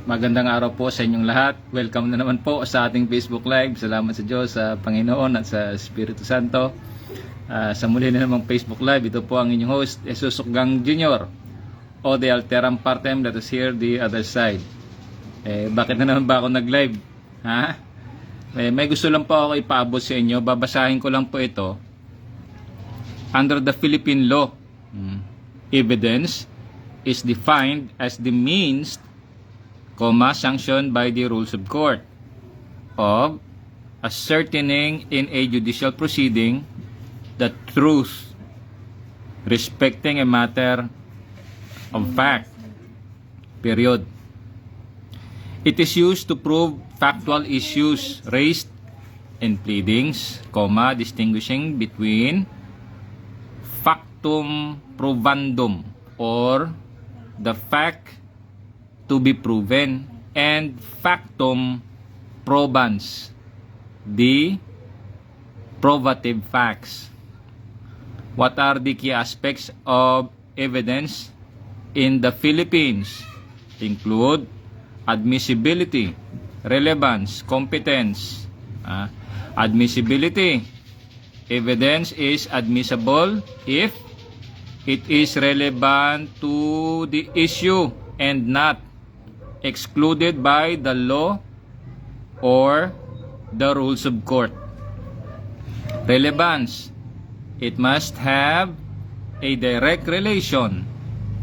Magandang araw po sa inyong lahat. Welcome na naman po sa ating Facebook Live. Salamat sa Diyos, sa Panginoon at sa Espiritu Santo. Sa muli na namang Facebook Live, ito po ang inyong host, Jesus Sukgang Jr. O the Alteram Partem. Let us hear the other side. Bakit na naman ba ako nag-live? Ha? May gusto lang po ako ipaabot sa inyo. Babasahin ko lang po ito. Under the Philippine law, evidence is defined as the means, sanctioned by the rules of court, of ascertaining in a judicial proceeding the truth respecting a matter of fact. Period. It is used to prove factual issues raised in pleadings, distinguishing between factum provandum or the fact to be proven and factum probans, the probative facts. What are the key aspects of evidence in the Philippines? Include admissibility, relevance, competence. Admissibility. Evidence is admissible if it is relevant to the issue and not excluded by the law or the rules of court. Relevance. It must have a direct relation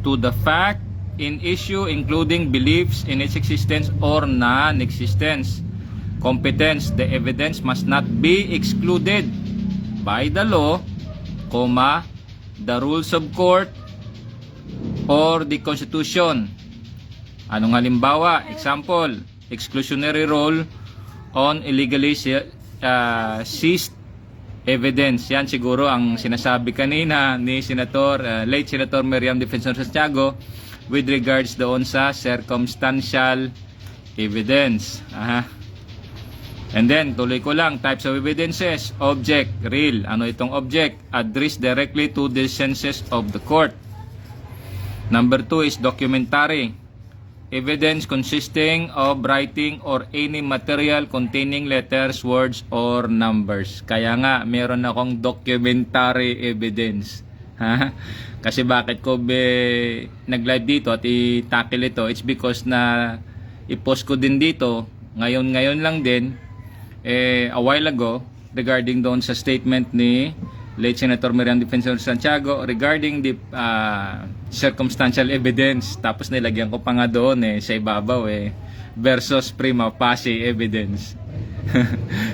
to the fact in issue, including beliefs in its existence or non-existence. Competence. The evidence must not be excluded by the law, the rules of court, or the Constitution. Anong halimbawa? Example, exclusionary rule on illegally seized evidence. Yan siguro ang sinasabi kanina ni late Senator Miriam Defensor Santiago with regards doon sa circumstantial evidence. And then, tuloy ko lang, types of evidences. Object, real. Ano itong object? Addressed directly to the senses of the court. Number 2 is documentary. Evidence consisting of writing or any material containing letters, words, or numbers. Kaya nga, meron akong documentary evidence. Kasi bakit ko nag-live dito at i-tackle ito? It's because na i-post ko din dito, ngayon lang din, a while ago, regarding doon sa statement ni late Senator Miriam Defensor Santiago regarding the circumstantial evidence. Tapos nilagyan ko pa nga doon sa ibabaw versus prima facie evidence.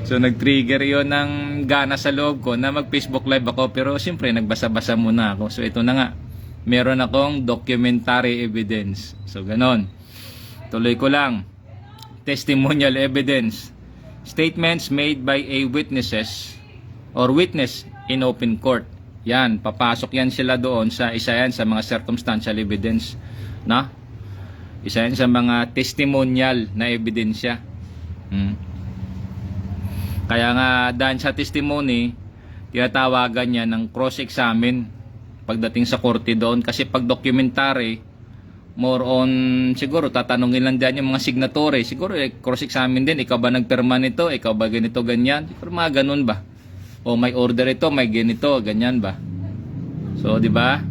So nag-trigger yon ng gana sa loob ko na mag-Facebook live ako, pero siyempre nagbasa-basa muna ako. So ito na nga, meron akong documentary evidence. So ganon. Tuloy ko lang. Testimonial evidence. Statements made by a witness in open court. Yan, papasok yan sila doon sa isa yan sa mga circumstantial evidence, na? Isa yan sa mga testimonial na ebidensya. Kaya nga dahil sa testimony, tinatawagan yan ng cross-examine pagdating sa korte doon, kasi pag documentary, more on siguro tatanungin lang diyan yung mga signatory, siguro cross-examine din, ikaw ba nagpirma nito, ikaw ba ganito ganyan, siguro mga ganun ba, o may order ito, may ganito ganyan ba. So di ba,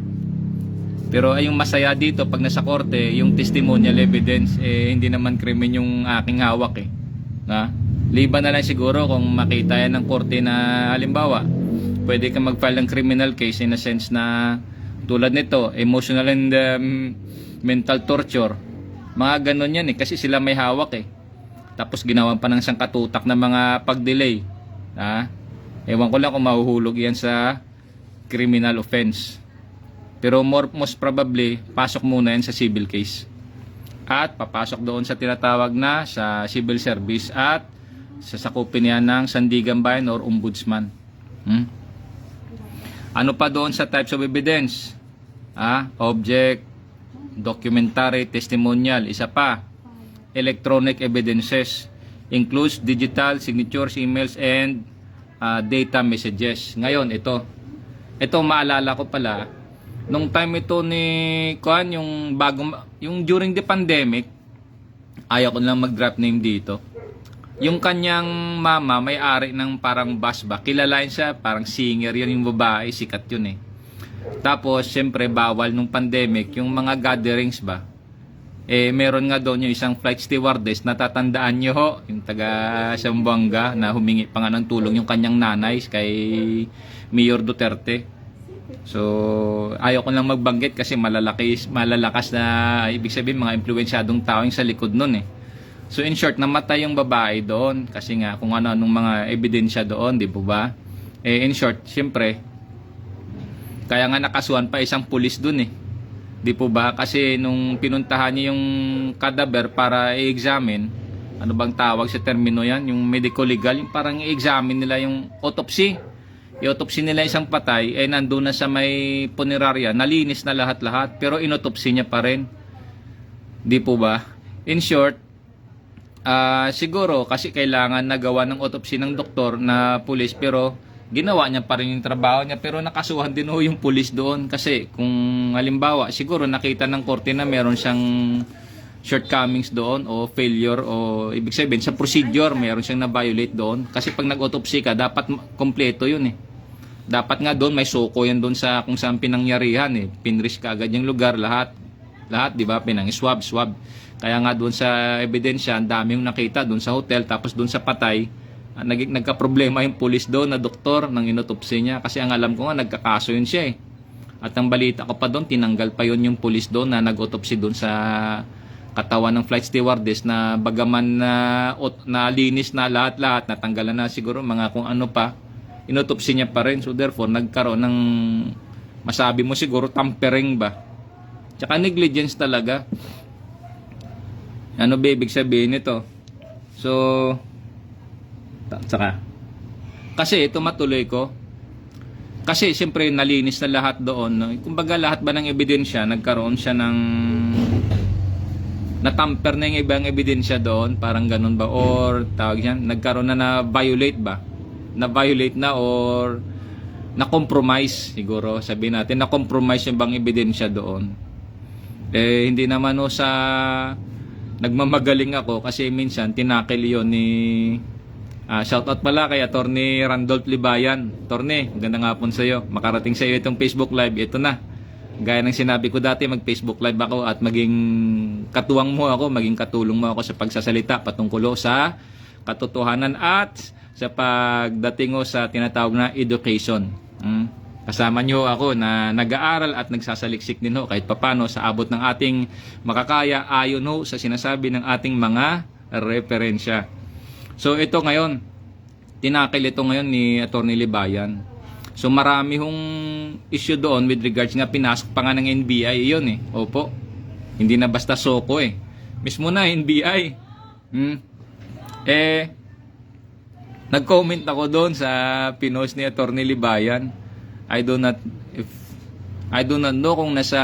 pero yung masaya dito pag nasa korte, yung testimonial evidence, hindi naman krimen yung aking hawak liban na lang siguro kung makita yan ng korte na halimbawa pwede ka mag-file ng criminal case in a sense na tulad nito, emotional and mental torture, mga ganon yan kasi sila may hawak tapos ginawan pa ng isang katutak na mga pag-delay. Ewan ko lang kung mahuhulog yan sa criminal offense, pero most probably pasok muna yan sa civil case at papasok doon sa tinatawag na sa civil service at sasakupin yan ng Sandigan Bayan or Ombudsman. Ano pa doon sa types of evidence? Object, documentary, testimonial. Isa pa, electronic evidences. Includes digital signatures, emails, and data messages. Ngayon, ito maalala ko pala, nung time ito ni yung during the pandemic, ayaw ko lang mag-drop name dito. Yung kanyang mama, may-ari ng parang bus ba, kilalain siya, parang singer yun, yung babae, sikat yun eh. Tapos, syempre, bawal nung pandemic, yung mga gatherings ba, meron nga doon yung isang flight stewardess, natatandaan nyo ho, yung taga Zamboanga, na humingi pa nga ng tulong yung kanyang nanay kay Mayor Duterte. So, ayaw ko lang magbanggit kasi malalakas na, ibig sabihin, mga impluwensyadong tao yung sa likod nun eh. So in short, namatay yung babae doon kasi nga kung ano-anong mga ebidensya doon, di ba? In short, siyempre, kaya nga nakasuhan pa isang pulis doon eh. Di po ba? Kasi nung pinuntahan niya yung cadaver para i-examine, ano bang tawag sa termino yan? Yung medical legal, yung parang i-examine nila yung autopsy. I-autopsy nila isang patay, nandun na sa may punerarya, nalinis na lahat-lahat, pero inotopsy niya pa rin. Di po ba? In short, siguro kasi kailangan nagawa ng autopsy ng doktor na pulis, pero ginawa niya pa rin yung trabaho niya, pero nakasuhan din yung pulis doon kasi kung halimbawa siguro nakita ng korte na meron siyang shortcomings doon o failure o ibig sabihin sa procedure meron siyang na-violate doon kasi pag nag-autopsy ka dapat kompleto yun eh. Dapat nga doon may soko yan doon sa kung saan pinangyarihan eh. Pinrisk ka agad yung lugar, lahat di ba, pinang-swab. Kaya nga doon sa ebidensya, ang dami yung nakita doon sa hotel, tapos doon sa patay, nagka-problema yung pulis doon na doktor ng inotopsy niya. Kasi ang alam ko nga, nagkakaso yun siya eh. At ang balita ko pa doon, tinanggal pa yun yung pulis doon na nag-autopsy doon sa katawan ng flight stewardess na bagaman na linis na lahat-lahat, natanggalan na siguro mga kung ano pa, inotopsy niya pa rin. So therefore, nagkaroon ng, masabi mo siguro, tampering ba? Tsaka negligence talaga. Ano ba ibig sabihin nito? So, tsaka, kasi ito matuloy ko. Kasi siyempre nalinis na lahat doon. No? Kumbaga lahat ba ng ebidensya, nagkaroon siya ng, natamper na yung ibang ebidensya doon, parang ganun ba? Or, tawag yan, nagkaroon na violate ba? Na-violate na or na-compromise siguro, sabihin natin, na-compromise yung bang ebidensya doon. Hindi naman o sa nagmamagaling ako kasi minsan tinakil yun ni shoutout pala kay Attorney Randolph Libayan. Attorney, magandang hapon sa iyo. Makarating sa iyo itong Facebook Live. Ito na. Gaya ng sinabi ko dati, mag-Facebook Live ako at maging katuwang mo ako, maging katulong mo ako sa pagsasalita patungkol sa katotohanan at sa pagdating sa tinatawag na education. Kasama nyo ako na nag-aaral at nagsasaliksik din ho kahit papano sa abot ng ating makakaya ayon ho sa sinasabi ng ating mga referensya. So ito ngayon, tinakil ito ngayon ni Attorney Libayan. So marami hong issue doon with regards nga pinasok pa nga ng NBI yun eh. Opo, hindi na basta soko eh. Mismo na NBI. Nag-comment ako doon sa pinost ni Attorney Libayan. I do not know kung nasa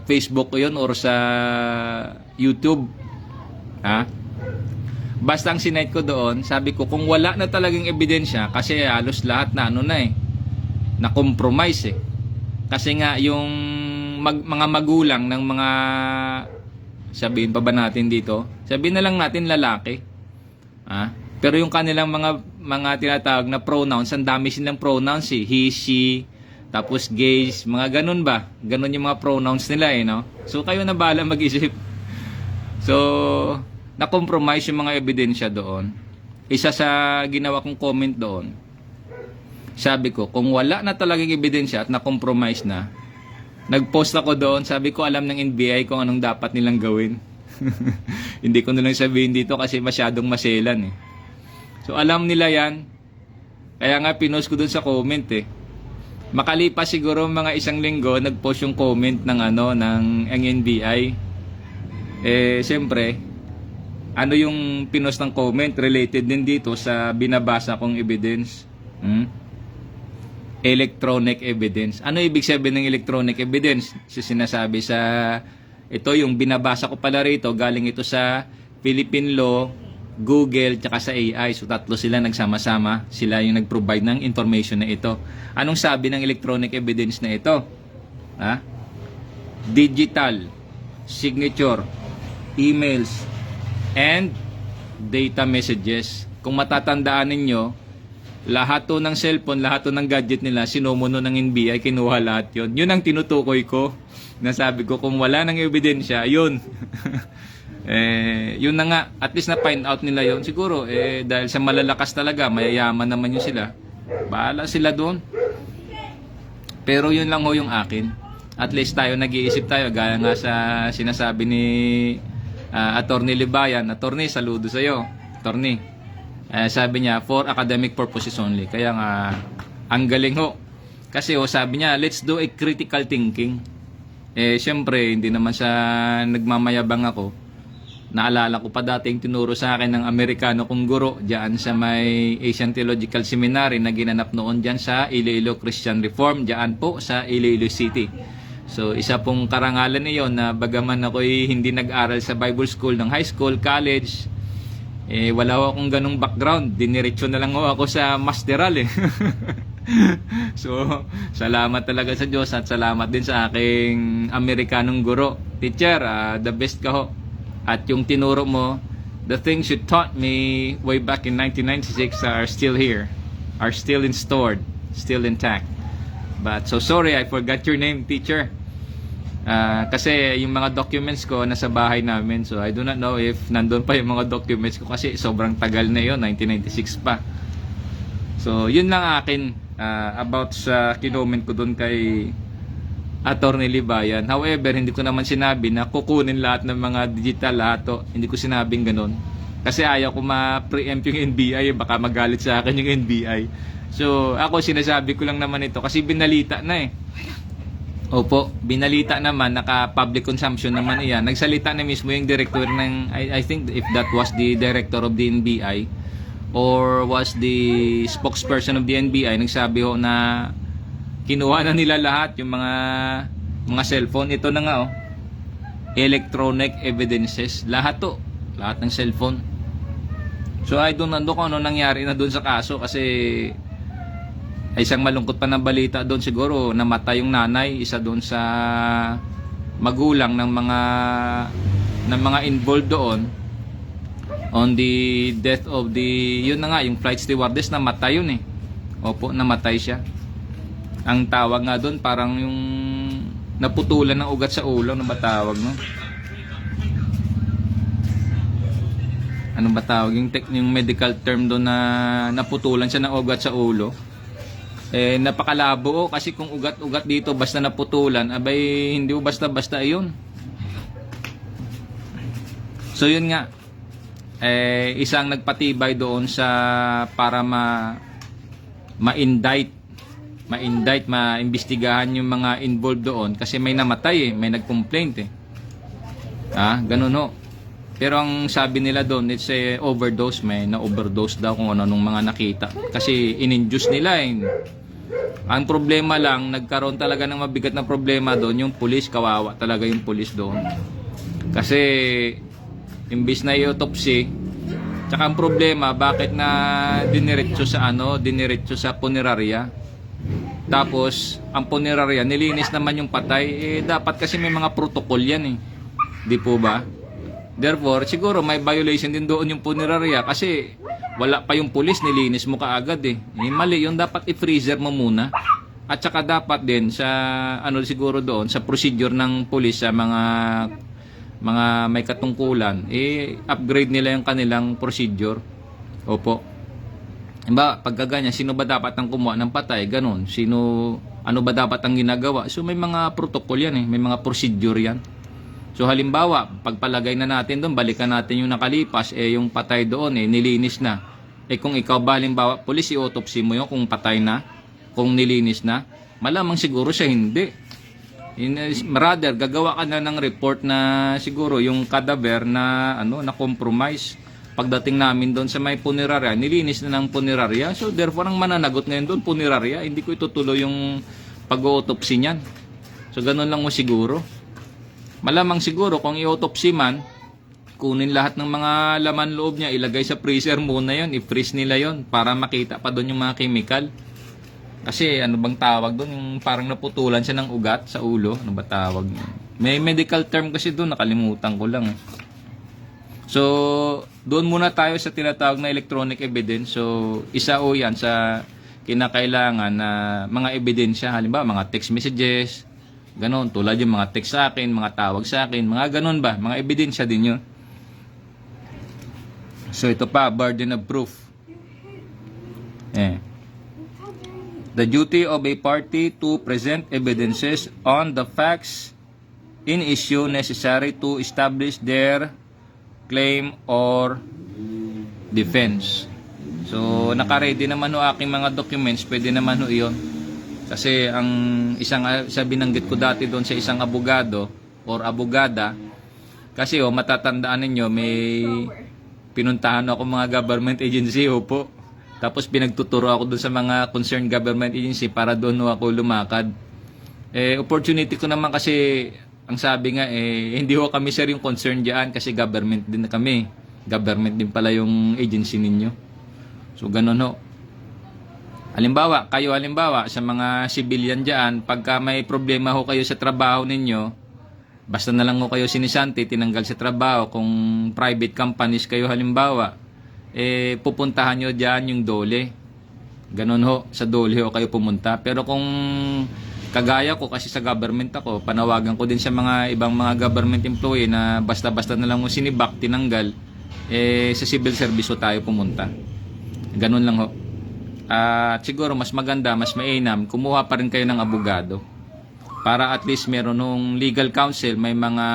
Facebook ko yun or sa YouTube. Basta ang sinite ko doon, sabi ko kung wala na talagang ebidensya kasi halos lahat na na compromise eh. Kasi nga yung mga magulang ng mga, sabihin pa ba natin dito? Sabihin na lang natin lalaki. Pero yung kanilang mga tinatawag na pronouns, ang dami silang pronouns eh. He, she, tapos gays, mga ganun ba? Ganun yung mga pronouns nila eh, no? So kayo na bahala mag-isip. So, na-compromise yung mga ebidensya doon. Isa sa ginawa kong comment doon, sabi ko, kung wala na talagang ebidensya at na-compromise na, nag-post ako doon, sabi ko alam ng NBI kung anong dapat nilang gawin. Hindi ko nalang sabihin dito kasi masyadong maselan eh. So alam nila yan. Kaya nga pinost ko dun sa comment eh. Makalipas siguro mga isang linggo, nag-post yung comment ng ng NBI. Siyempre, ano yung pinost ng comment related din dito sa binabasa kong evidence? Electronic evidence. Ano ibig sabihin ng electronic evidence? Sinasabi sa ito yung binabasa ko pala rito, galing ito sa Philippine Law, Google, tsaka sa AI. So tatlo sila nagsama-sama. Sila yung nag-provide ng information na ito. Anong sabi ng electronic evidence na ito? Digital signature emails, and data messages. Kung matatandaan ninyo, lahat to ng cellphone, lahat to ng gadget nila, sinumuno ng NBI, kinuha lahat yun. Yun ang tinutukoy ko. Nasabi ko, kung wala ng ebidensya, yun. Yun na nga, at least na find out nila yun. Siguro, dahil sa malalakas talaga, mayayaman naman yun sila. Bahala sila doon. Pero yun lang ho yung akin. At least tayo, nag-iisip tayo. Gaya nga sa sinasabi ni Attorney Libayan. Attorney, saludo sa'yo. Attorney. Sabi niya, for academic purposes only. Kaya nga, ang galing ho. Kasi sabi niya, let's do a critical thinking. Siyempre, hindi naman sa nagmamayabang ako. Naalala ko pa dati yung tinuro sa akin ng Amerikano kong guro diyan sa may Asian Theological Seminary na ginanap noon diyan sa Iloilo Christian Reform, diyan po sa Iloilo City. So, isa pong karangalan niyon na bagaman ako'y hindi nag-aral sa Bible School ng high school, college, wala ho akong ganung background. Diniretso na lang ho ako sa masteral So, salamat talaga sa Diyos at salamat din sa aking Amerikanong guro. Teacher, the best ka ho. At yung tinuro mo, the things you taught me way back in 1996 are still here, are still stored, still intact. But so sorry, I forgot your name, teacher. Kasi yung mga documents ko nasa bahay namin, so I do not know if nandun pa yung mga documents ko kasi sobrang tagal na yun, 1996 pa. So yun lang akin about sa kinoment ko dun kay Attorney Libayan. However, hindi ko naman sinabi na kukunin lahat ng mga digital lahat to. Hindi ko sinabing ganun. Kasi ayaw ko ma-preempt yung NBI. Baka magalit sa akin yung NBI. So, ako sinasabi ko lang naman ito kasi binalita na Opo, binalita naman. Naka-public consumption naman iyan. Nagsalita na mismo yung director ng, I think if that was the director of the NBI or was the spokesperson of the NBI, nagsabi ho na kinuha na nila lahat yung mga cellphone. Ito na nga electronic evidences, lahat ng cellphone. So I don't know kung ano nangyari na doon sa kaso kasi isang malungkot pa na balita doon, siguro namatay yung nanay, isa doon sa magulang ng mga involved doon on the death of yun na nga, yung flight stewardess, namatay yun Opo, namatay siya. Ang tawag nga doon parang yung naputulan ng ugat sa ulo. Ano ba tawag no? Ano ba tawag yung medical term doon na naputulan siya ng ugat sa ulo? Napakalabo kasi kung ugat-ugat dito basta naputulan, abay hindi basta-basta yun. So yun nga, isang nagpatibay doon sa para ma-indict, maimbestigahan yung mga involved doon kasi may namatay may nag-complaint ganun ho. Pero ang sabi nila doon, it's a overdose, may na-overdose daw kung ano-anong mga nakita kasi in-induce nila Ang problema lang, nagkaroon talaga ng mabigat na problema doon, yung pulis, kawawa talaga yung pulis doon kasi imbis na i-autopsy, tsaka ang problema, bakit na diniretso sa punerarya. Tapos, ang punerarya, nilinis naman yung patay. Dapat kasi may mga protocol yan Di po ba? Therefore, siguro may violation din doon yung punerarya kasi wala pa yung pulis, nilinis mo kaagad mali yun, dapat i-freezer mo muna. At saka dapat din sa, siguro doon, sa procedure ng pulis sa mga may katungkulan, upgrade nila yung kanilang procedure. Opo. Pagkaganyan, sino ba dapat ang kumuha ng patay? Ganon. Ano ba dapat ang ginagawa? So may mga protocol yan may mga procedure yan. So halimbawa, pagpalagay na natin doon, balikan natin yung nakalipas, yung patay doon, nilinis na. Kung ikaw ba, halimbawa, police, i-autopsy mo yun kung patay na, kung nilinis na, malamang siguro siya hindi. Rather, gagawa ka na ng report na siguro yung cadaver na, na compromise. Pagdating namin doon sa may punerarya, nilinis na ng punerarya. So therefore, ang mananagot ngayon doon, punerarya, hindi ko itutuloy yung pag-autopsy niyan. So ganun lang mo siguro. Malamang siguro kung i-autopsy man, kunin lahat ng mga laman loob niya, ilagay sa freezer muna yon, i-freeze nila yon para makita pa doon yung mga chemical. Kasi ano bang tawag doon, yung parang naputulan siya ng ugat sa ulo, ano ba tawag? May medical term kasi doon, nakalimutan ko lang So, doon muna tayo sa tinatawag na electronic evidence. So, isa o yan sa kinakailangan na mga ebidensya. Halimbawa, mga text messages, ganon. Tulad yung mga text sa akin, mga tawag sa akin, mga ganon ba? Mga ebidensya din yun. So, ito pa, burden of proof. The duty of a party to present evidences on the facts in issue necessary to establish their claim or defense. So, naka-ready naman o aking mga documents, pwede naman o iyon. Kasi ang isang sa binanggit ko dati doon sa isang abogado or abogada, kasi matatandaan ninyo, may pinuntahan ako mga government agency, po. Tapos pinagtuturo ako doon sa mga concerned government agency para doon ako lumakad. Opportunity ko naman kasi, ang sabi nga, hindi ho kami sir yung concern dyan kasi government din na kami. Government din pala yung agency ninyo. So, ganun ho. Halimbawa, sa mga civilian dyan, pagka may problema ho kayo sa trabaho ninyo, basta na lang ho kayo sinisanti, tinanggal sa trabaho. Kung private companies kayo halimbawa, pupuntahan nyo dyan yung dole. Ganun ho, sa dole ho kayo pumunta. Pero kung kagaya ko kasi sa government ako, panawagan ko din sa mga ibang mga government employee na basta-basta na lang mo sinibak, tinanggal, sa civil service ho tayo pumunta. Ganun lang ho. At siguro mas maganda, mas mainam, kumuha pa rin kayo ng abogado. Para at least meron nung legal counsel, may mga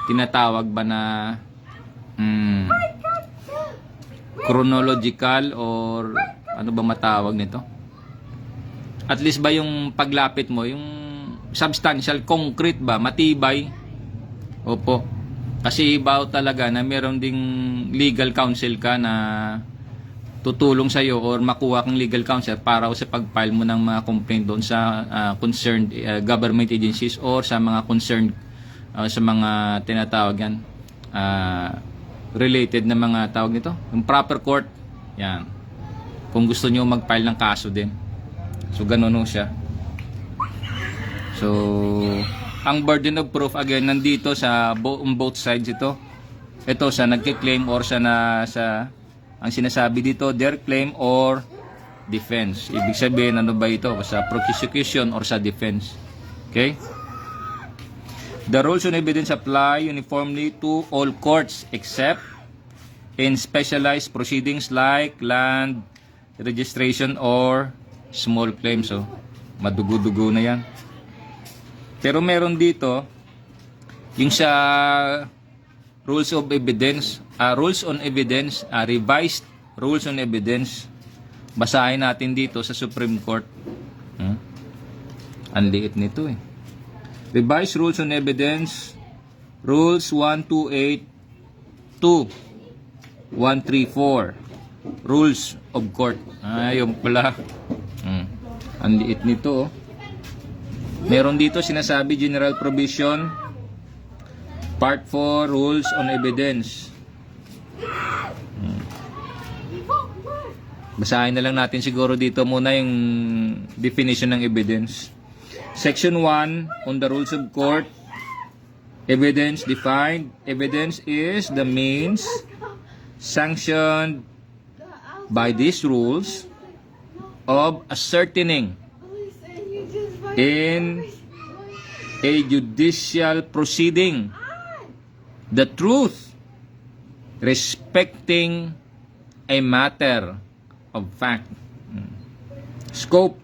tinatawag ba na chronological or ano ba matawag nito? At least ba yung paglapit mo, yung substantial, concrete ba, matibay? Opo. Kasi iba talaga na meron ding legal counsel ka na tutulong sa'yo or makuha kang legal counsel para sa pag-file mo ng mga complaint doon sa concerned government agencies or sa mga concerned sa mga tinatawag yan related na mga tawag nito, yung proper court. Yan. Kung gusto nyo mag-file ng kaso din. So, ganun ho siya. So, ang burden of proof, again, nandito sa both sides ito. Ito, sa nagki-claim or sa ang sinasabi dito, their claim or defense. Ibig sabihin, ano ba ito? Sa prosecution or sa defense. Okay? The rules on evidence apply uniformly to all courts except in specialized proceedings like land registration or small claims. So, madugo-dugo na yan. Pero meron dito yung sa rules of evidence, rules on evidence, revised rules on evidence. Basahin natin dito sa Supreme Court. Ang liit nito eh. Revised rules on evidence, rules 128 to 134. Rules of court. Ayun pala. Ang liit nito. Meron dito sinasabi general provision part 4 rules on evidence. Basahin na lang natin siguro dito muna yung definition ng evidence. Section 1 on the rules of court. Evidence defined. Evidence is the means sanctioned by these rules of ascertaining in a judicial proceeding the truth respecting a matter of fact. Scope.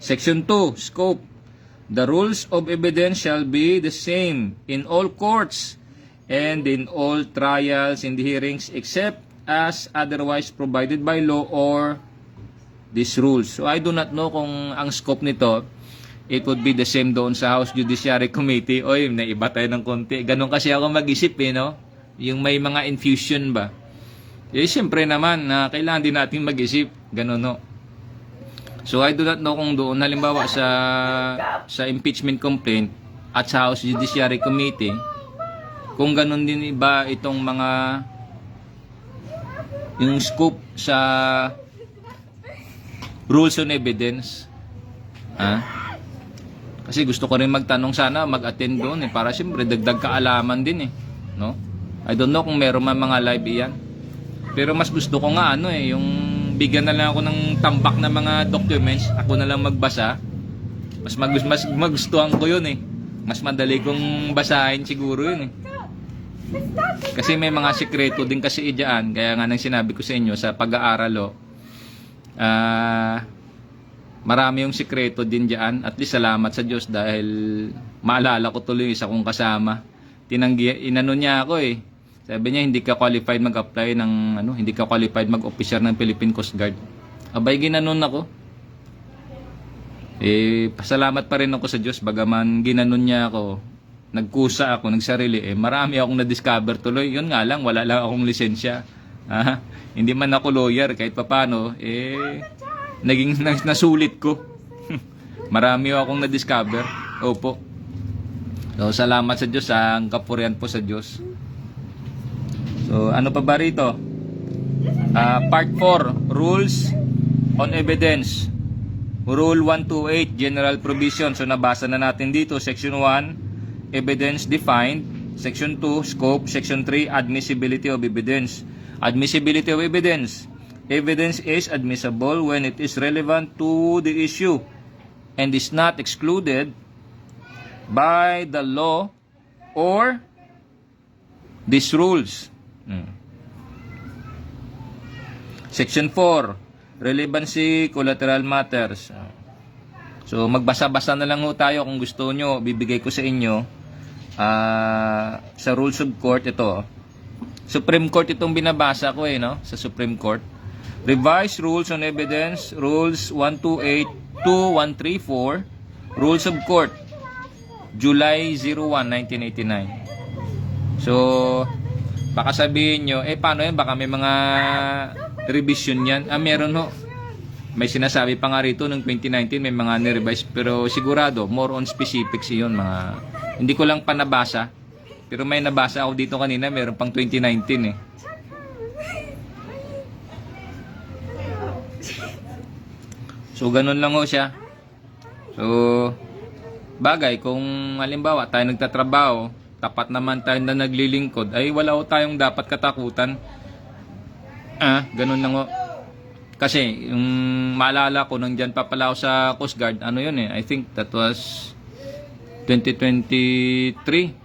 Section 2, scope. The rules of evidence shall be the same in all courts and in all trials and hearings except as otherwise provided by law or these rules. So I do not know kung ang scope nito, it would be the same doon sa House Judiciary Committee. Oy, naiba tayo ng konti. Ganon kasi ako mag-isip no? Yung may mga infusion ba? Siyempre naman, kailangan din natin mag-isip. Ganon no? So I do not know kung doon, halimbawa sa impeachment complaint at sa House Judiciary Committee, kung ganon din iba itong mga yung scope sa rules on evidence. Kasi gusto ko rin magtanong sana, mag-attend doon para siyempre dagdag kaalaman din no? I don't know kung meron man mga live iyan. Pero mas gusto ko nga yung bigyan na lang ako ng tambak na mga documents, ako na lang magbasa. Mas magustuhan ko yun eh. Mas madali kong basahin siguro yun eh. Kasi may mga sikreto din kasi diyan, kaya nga nang sinabi ko sa inyo sa pag-aaral marami yung sikreto din diyan. At least salamat sa Diyos dahil maalala ko tuloy yung isa kong kasama. Inano niya ako eh. Sabi niya hindi ka qualified mag-apply ng hindi ka qualified mag-officer ng Philippine Coast Guard. Abay ginanon ako. Pasalamat pa rin ako sa Diyos bagaman ginanon niya ako. Nagkusa ako, nagsarili marami akong na-discover tuloy. Yun nga lang, wala lang akong lisensya. Hindi man ako lawyer kahit papaano naging nasulit ko. Marami akong na-discover. Opo. So salamat sa Diyos, ang kapurihan po sa Diyos. So ano pa ba rito? Part 4, Rules on Evidence. Rule 128, General Provision. So nabasa na natin dito. Section 1, Evidence Defined. Section 2, Scope. Section 3, Admissibility of Evidence. Admissibility of Evidence. Evidence is admissible when it is relevant to the issue and is not excluded by the law or these rules. Section 4, Relevancy Collateral Matters. So magbasa-basa na lang tayo kung gusto nyo. Bibigay ko sa inyo sa Rules of Court ito. Supreme Court itong binabasa ko sa Supreme Court. Revised Rules on Evidence, Rules 128 to 134, Rules of Court, July 01, 1989. So baka sabihin nyo, paano yan? Baka may mga revision yan. Meron ho. May sinasabi pa nga rito noong 2019, may mga nirevise. Pero sigurado, more on specifics yun. Hindi ko lang panabasa. Pero may nabasa ako dito kanina, meron pang 2019 So, ganun lang ho siya. So, bagay, kung halimbawa tayo nagtatrabaho, tapat naman tayo na naglilingkod, ay wala ho tayong dapat katakutan. Ganun lang ho. Kasi, yung maalala ko, nang dyan pa pala ako sa Coast Guard, I think that was 2023.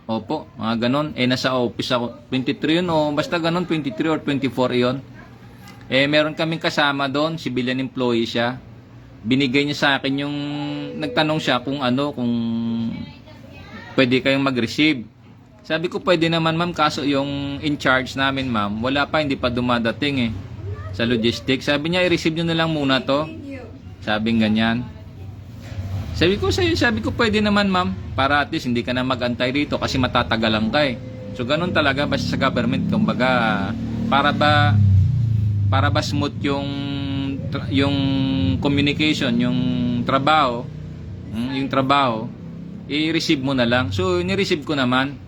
Opo, mga ganun. Nasa office ako. 23 yun basta ganun, 23 or 24 yun. Meron kaming kasama doon, civilian employee siya. Binigay niya sa akin yung, nagtanong siya kung kung pwede kayong mag-receive. Sabi ko, pwede naman ma'am, kaso yung in charge namin ma'am, wala pa, hindi pa dumadating sa logistics. Sabi niya, i-receive nyo na lang muna to. Sabing ganyan. Sabi ko, pwede naman ma'am, para at least hindi ka na mag-antay rito kasi matatagalan ka So ganun talaga, basta sa government, kumbaga, para ba smooth yung communication, yung trabaho, i-receive mo na lang. So, ni-receive ko naman.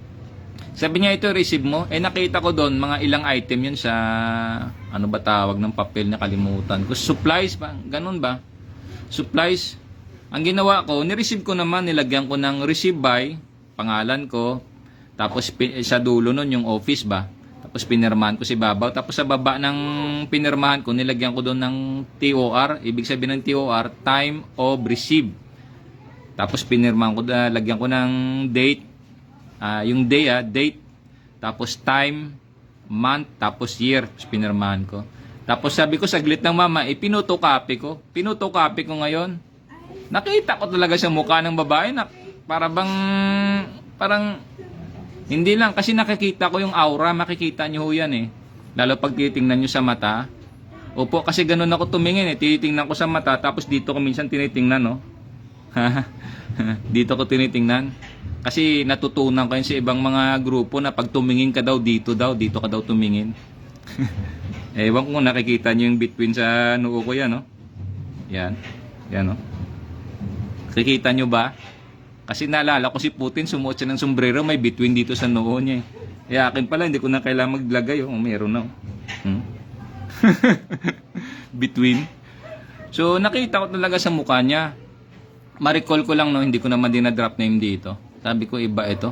Sabi niya, ito receive mo. Nakita ko doon, mga ilang item yun sa, ano ba tawag ng papel, nakalimutan ko. Supplies ba? Ganun ba? Supplies. Ang ginawa ko, ni-receive ko naman, nilagyan ko ng receive by, pangalan ko, tapos sa dulo nun yung office ba? Tapos pinirmahan ko si babaw. Tapos sa baba ng pinirmahan ko, nilagyan ko doon ng TOR. Ibig sabihin ng TOR, time of receive. Tapos pinirmahan ko, lagyan ko ng date. Yung day, date. Tapos time, month, tapos year. Tapos pinirmahan ko. Tapos sabi ko, saglit lang mama, pinotocopy ko. Pinotocopy ko ngayon. Nakita ko talaga sa mukha ng babae na parang hindi lang, kasi nakikita ko yung aura, makikita nyo ho yan Lalo pag titingnan nyo sa mata. Opo, kasi ganun ako tumingin titingnan ko sa mata, tapos dito ko minsan tinitingnan Dito ko tinitingnan. Kasi natutunan ko yun sa ibang mga grupo na pag tumingin ka daw, dito ka daw tumingin. Ewan ko kung nakikita nyo yung between sa noo ko yan Yan, Nakikita nyo ba? Kasi naalala ko si Putin, sumuot siya ng sombrero, may between dito sa noo niya akin pala, hindi ko na kailangan maglagay meron na between. So nakita ko talaga sa mukha niya. Ma-recall ko lang hindi ko naman din na drop name dito. Sabi ko, iba ito.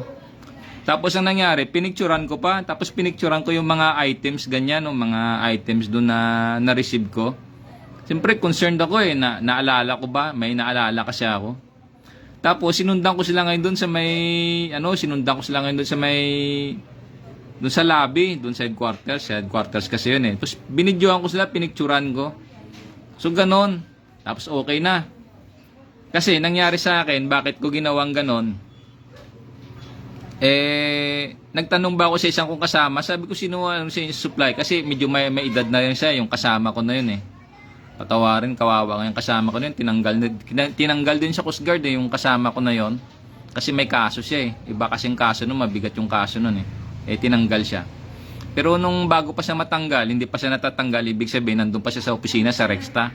Tapos ang nangyari, pinicturan ko pa. Tapos pinicturan ko yung mga items, ganyan, o mga items doon na na-receive ko. Siyempre, concerned ako eh, naalala ko ba? May naalala kasi ako. Tapos, sinundan ko sila ngayon doon sa may, doon sa lobby, doon sa headquarters kasi yun eh. Tapos, binidyohan ko sila, pinicturan ko. So, ganon. Tapos, okay na. Kasi, nangyari sa akin, bakit ko ginawang ganon? Nagtanong ba ako sa isang kong kasama, sabi ko, sino siya yung supply? Kasi, medyo may edad na rin siya, yung kasama ko na yun eh. Patawarin, kawawa nga yung kasama ko na yun. Tinanggal din sa Coast Guard eh, yung kasama ko na yun. Kasi may kaso siya eh. Iba kasing kaso nun, mabigat yung kaso nun eh. Tinanggal siya. Pero nung bago pa siya matanggal, hindi pa siya natatanggal, ibig sabihin, nandun pa siya sa opisina, sa Rexta.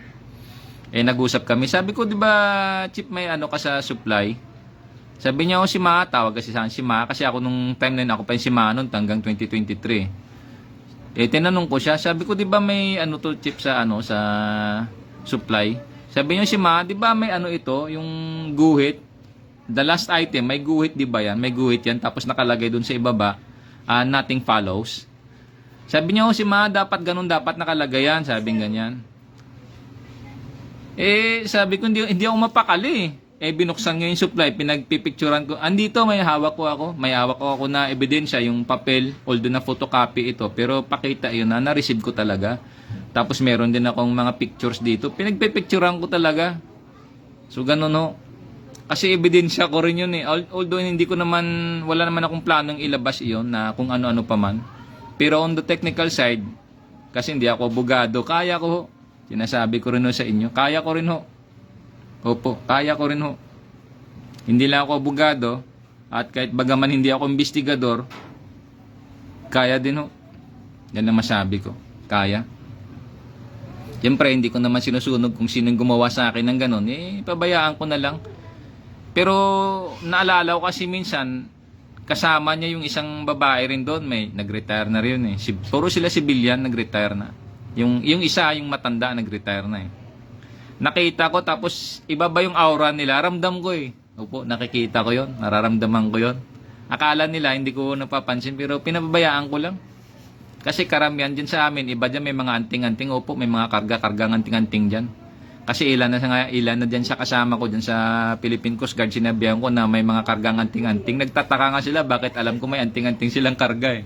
Nag-usap kami. Sabi ko, di ba, Chief, may ano ka sa supply? Sabi niya, si Ma, tawag kasi sa akin si Ma, kasi ako nung time na yun, ako pa yung si Ma nun, hanggang 2023. Tinanong ko siya, sabi ko, di ba may ano to, Chief, sa sa supply? Sabi niya, si Ma, di ba may ano ito, yung guhit? The last item, may guhit, di ba yan? May guhit yan, tapos nakalagay dun sa ibaba, nothing follows. Sabi niya, si Ma, dapat ganun, dapat nakalagay yan, sabi ganyan. Sabi ko, hindi ako mapakali. Binuksan nga yung supply, pinagpipicturan ko. Andito, may hawak ko ako. May hawak ko ako na ebidensya, yung papel, although na photocopy ito. Pero pakita yun na, na-receive ko talaga. Tapos meron din akong mga pictures dito. Pinagpipicturan ko talaga. So, ganun ho. Kasi ebidensya ko rin yun eh. Although hindi ko naman, wala naman akong planong ilabas iyon na kung ano-ano pa man. Pero on the technical side, kasi hindi ako abogado, kaya ko ho. Sinasabi ko rin ho sa inyo, kaya ko rin ho. Opo, kaya ko rin ho. Hindi lang ako abogado, at kahit bagaman hindi ako investigador, kaya din ho. Yan ang masabi ko, kaya. Siyempre, hindi ko naman sinusunog kung sinong gumawa sa akin ng ganun, pabayaan ko na lang. Pero, naalala ko kasi minsan, kasama niya yung isang babae rin doon, may nag-retire na rin eh. Puro sila civilian, nag-retire na. Yung isa, yung matanda, nag-retire na eh. Nakita ko, tapos iba ba yung aura nila? Ramdam ko eh. Opo, nakikita ko yon, nararamdaman ko yon. Akala nila, hindi ko napapansin, pero pinababayaan ko lang. Kasi karamihan dyan sa amin, iba dyan may mga anting-anting. Opo, may mga karga-kargang anting-anting dyan. Kasi ilan na dyan sa kasama ko dyan sa Philippine Coast Guard, sinabihan ko na may mga kargang anting-anting. Nagtataka nga sila, bakit alam ko may anting-anting silang karga eh.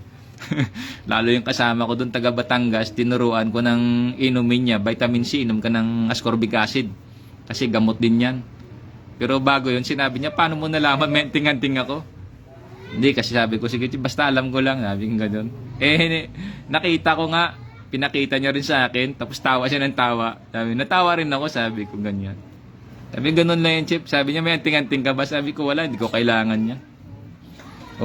Lalo yung kasama ko doon, taga Batangas, tinuruan ko ng inumin niya, vitamin C, inom ka ng ascorbic acid. Kasi gamot din yan. Pero bago yun, sinabi niya, paano mo nalaman may anting-anting ako? Hindi, kasi sabi ko, sige, basta alam ko lang, sabi ko gano'n. Nakita ko nga, pinakita niya rin sa akin, tapos tawa siya ng tawa. Sabi, natawa rin ako, sabi ko ganyan. Sabi, ganun lang yung Chip. Sabi niya, may anting-anting ka ba? Sabi ko, wala, hindi ko kailangan niya.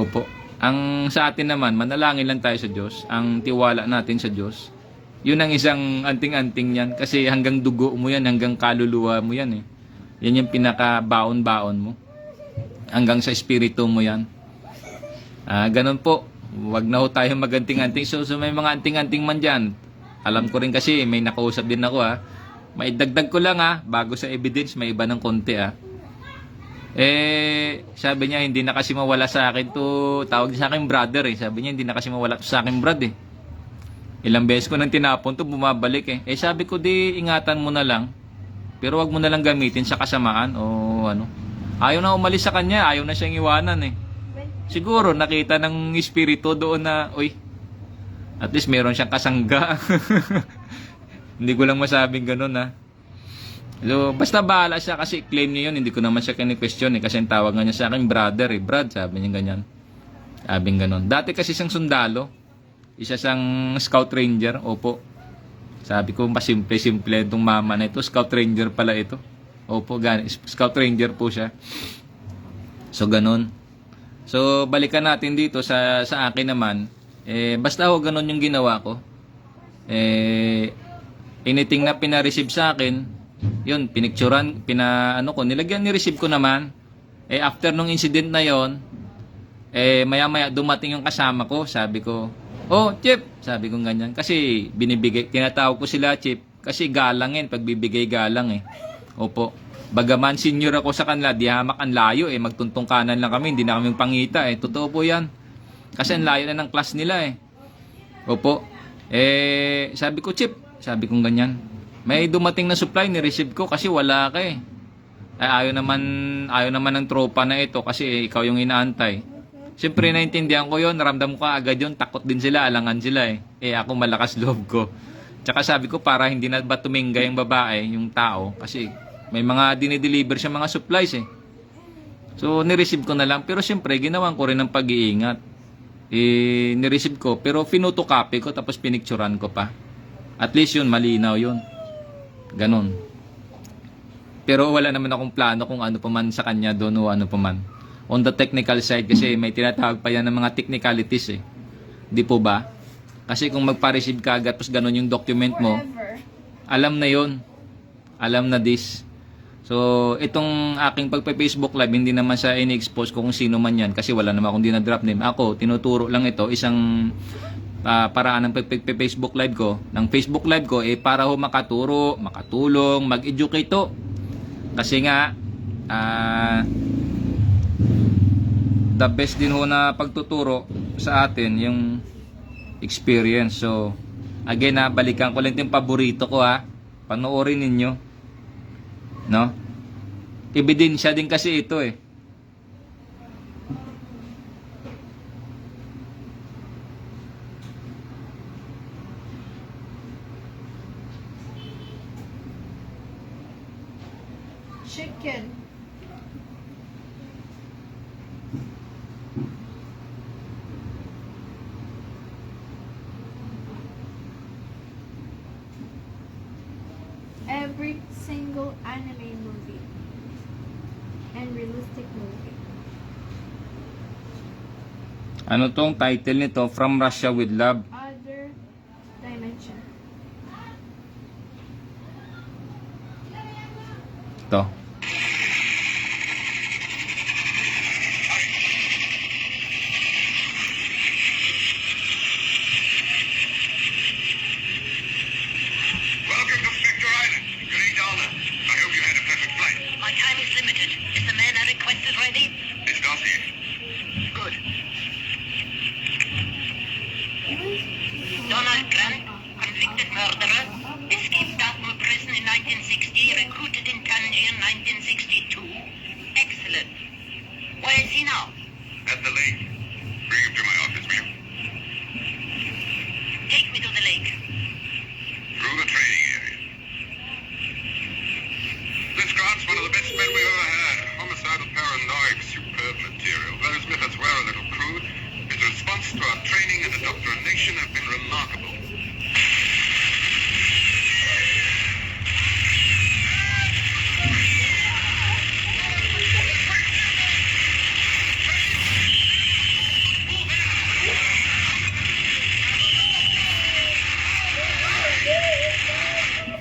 Opo. Ang sa atin naman, manalangin lang tayo sa Diyos. Ang tiwala natin sa Diyos. Yun ang isang anting-anting yan. Kasi hanggang dugo mo yan, hanggang kaluluwa mo yan eh. Yan yung pinaka-baon-baon mo. Hanggang sa espiritu mo yan. Ganun po. Wag na ho tayo maganting-anting. So may mga anting-anting man dyan. Alam ko rin kasi, may nakausap din ako May dagdag ko lang bago sa evidence, may iba ng konti sabi niya, hindi na kasi mawala sa akin to, tawag niya sa akin brother Sabi niya, hindi na kasi mawala to sa akin brad Ilang beses ko nang tinapon to, bumabalik sabi ko, di ingatan mo na lang. Pero wag mo na lang gamitin sa kasamaan o ano. Ayaw na umalis sa kanya, ayaw na siyang iwanan Siguro nakita ng espiritu doon na, at least meron siyang kasangga. Hindi ko lang masabing ganun So, basta bahala siya kasi claim niya yun, hindi ko naman siya kini-question kasi ang tawag nga niya sa akin, brother Brad, sabi niya ganyan. Sabing ganun. Dati kasi siyang sundalo, isa siyang scout ranger, opo. Sabi ko, pasimple-simple itong mama na ito, scout ranger pala ito. Opo, scout ranger po siya. So, ganun. So, balikan natin dito sa akin naman, basta ganun yung ginawa ko. Anything na pina-receive sa akin, yun, pinicturan, nilagyan ni-receive ko naman. After nung incident na yon, maya-maya dumating yung kasama ko, sabi ko, Chip, sabi ko ganyan, kasi tinatawag ko sila Chip, kasi galangin, pagbibigay galang Opo, bagaman senior ako sa kanila, di hamak ang layo magtuntong kanan lang kami, hindi na kami pangita totoo po yan. Kasi ang layo na ng class nila eh. Opo. Sabi ko, Chip, sabi kong ganyan. May dumating na supply, ni-receive ko kasi wala ka eh. Ayaw naman ng tropa na ito kasi ikaw yung inaantay. Siyempre, naintindihan ko yun, naramdam ko agad yun, takot din sila, alangan sila eh. Ako malakas loob ko. Tsaka sabi ko, para hindi na ba tumingga yung babae, yung tao, kasi may mga dinideliver siya mga supplies eh. So, nireceive ko na lang, pero siyempre, ginawan ko rin ng pag-iingat. Nireceive ko, pero finotocopy ko, tapos pinicturan ko pa. At least yun, malinaw yun. Ganon. Pero wala naman akong plano kung ano pa man sa kanya doon o ano pa man. On the technical side kasi may tinatawag pa yan ng mga technicalities eh. Di po ba? Kasi kung magpa-receive ka agad tapos ganun yung document mo, alam na yon, alam na this. So, itong aking pagpa-Facebook live, hindi naman sa ini-expose ko kung sino man yan kasi wala naman akong dinadrop name. Ako, tinuturo lang ito, isang paraan ng pagpa-Facebook live ko. Ng Facebook live ko, para ho makaturo, makatulong, mag-educate to. Kasi nga, the best din ho na pagtuturo sa atin, yung experience. So, again balikan ko lang yung paborito ko panoorin ninyo. No? Ebidensya din kasi ito eh. Chicken. Every single anime movie and realistic movie. Ano tong title nito? From Russia with Love. Other dimension. Ito. Welcome to Spectre Island. Great honor. I hope you had a perfect flight. My time is limited. Is the man I requested ready? It's Dossier. Good. Donald Grant, convicted murderer, escaped Dartmoor prison in 1960, recruited in Tangier in 1962. Excellent. Where is he now? At the lake. Bring him to my office, will you? Take me to the lake. Through the training area. This Grant's one of the best men we've ever had. Homicidal paranoid, superb material. Though his methods were a little crude, his response to our training and indoctrination have been remarkable.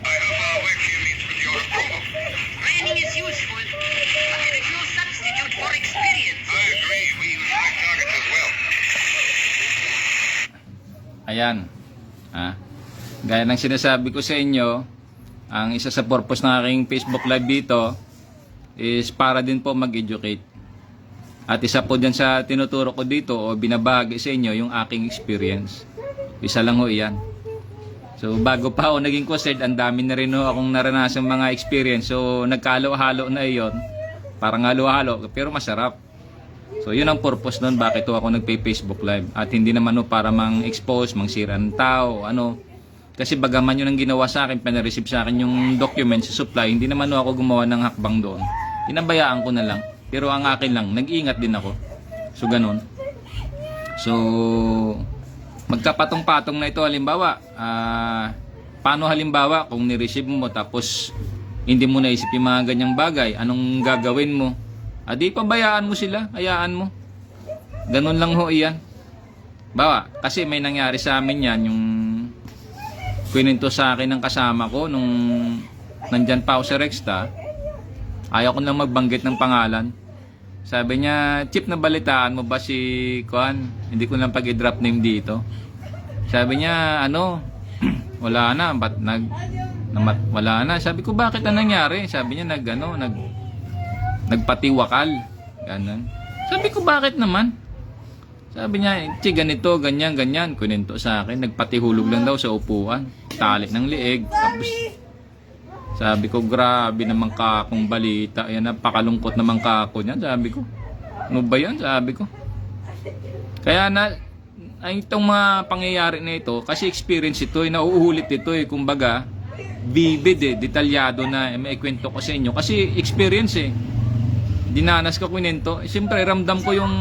I hope our work here meets with your approval. Training is useful, but it is no substitute for experience. I agree. We use high targets as well. Ayan. Gaya ng sinasabi ko sa inyo, ang isa sa purpose ng aking Facebook live dito is para din po mag-educate. At isa po dyan sa tinuturo ko dito o binabahagi sa inyo yung aking experience. Isa lang ho iyan. So bago pa ako naging COSED, ang dami na rin ho akong naranasan mga experience. So nagkahalo-halo na iyon. Parang halo-halo pero masarap. So yun ang purpose nun bakit ho ako nagpe-Facebook live. At hindi naman ho para mang-expose, mang-sira ng tao, ano. Kasi bagaman yun ang ginawa sa akin, pinareceive sa akin yung document sa supply, hindi naman ho ako gumawa ng hakbang doon. Pinabayaan ko na lang. Pero ang akin lang, nag-iingat din ako. So ganun. So magkapatong-patong na ito halimbawa. Paano halimbawa kung ni-receive mo tapos hindi mo naisip yung mga ganyang bagay, anong gagawin mo? Di pabayaan mo sila, hayaan mo. Ganun lang ho iyan. Bawa, kasi may nangyari sa amin yan, yung kwento sa akin ng kasama ko nung nandyan pa ako sa Rexta. Ayaw ko lang magbanggit ng pangalan. Sabi niya, Chip, nabalitaan mo ba si Kuan? Hindi ko lang pag-i-drop name dito. Sabi niya, wala na, wala na. Sabi ko, bakit na nangyari? Sabi niya, nagpatiwakal. Ganun. Sabi ko, bakit naman? Sabi niya, "Chi, ganito, ganyan, ganyan." Kunento sa akin, nagpatihulog lang daw sa upuan. Tali ng liig. Tapos, sabi ko, grabe naman kakong balita. Yan, napakalungkot naman kako niyan. Sabi ko, ano ba yan? Sabi ko. Kaya ay itong mga pangyayari na ito, kasi experience ito, nauulit ito kumbaga, vivid detalyado na, may kwento ko sa inyo. Kasi experience dinanas ko kwento. Siyempre, ramdam ko yung